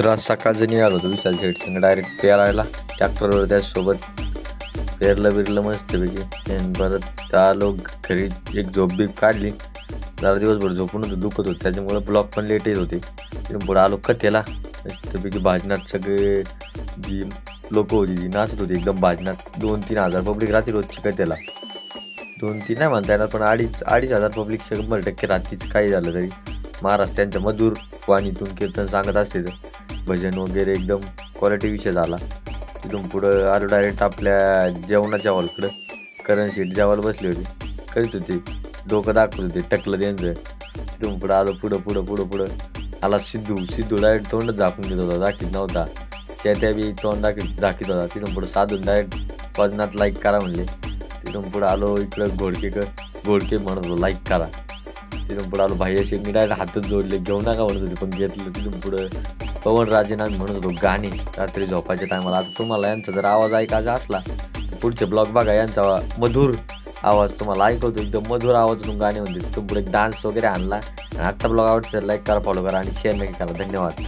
तर आज सकाळचं निघालो होतो विशाल शेठसंग डायरेक्ट पेरायला ट्रॅक्टरवर, त्याचसोबत पेरलं बिरलं मस्तपैकी आणि परत आलो घरी. एक झोप बीप काढली, जरा दिवसभर झोपून होतं, दुखत होतं, त्याच्यामुळे ब्लॉग पण लेट येत होते. तिथून पुढं आलो कथेला. मस्तपैकी भाजनात सगळे जी लोक होती ती नाचत होती एकदम भाजनात. 2-3 हजार पब्लिक राहते रोजची कथेला. 2-3 नाही म्हणता येणार, पण 2,500 पब्लिक 100% रात्रीच काही झालं तरी. महाराज त्यांच्या मधुर वाणीतून कीर्तन सांगत असते, भजन वगैरे एकदम क्वालिटी विषय झाला. तिथून पुढं आलो डायरेक्ट आपल्या जेवणाच्या हॉलकडं. करण शेट जेवायला बसले होते, करीत होते, डोकं दाखवत होते, टकलं त्यांचं. तिथून पुढं आलो पुढं आला सिद्धू डायरेक्ट तोंडच झाकून घेत होता, दाखीत नव्हता. त्या बी तोंड दाखीत होता. तिथून पुढं साधून डायरेक्ट वजनात लाईक करा म्हणले. तिथून पुढं आलो इकडं घोडके म्हणत होतो लाईक करा. तिथून पुढं आलो भाई असे मी डायरेक्ट हातच जोडले, घेऊ नका म्हणत होते पण घेतलं. तिथून पुढं पवन राजेनामी म्हणत होतो गाणे रात्री झोपाच्या टायमाला. आता तुम्हाला यांचा जर आवाज ऐकायचा असला तर पुढचे ब्लॉग बघा, यांचा मधुर आवाज तुम्हाला ऐकवतो, एकदम मधुर आवाजातून गाणे म्हणते. तिथून पुढे डान्स वगैरे आणला. आणि आत्ता ब्लॉग आवडतं तर लाईक करा, फॉलो करा आणि शेअर नक्की करा. धन्यवाद.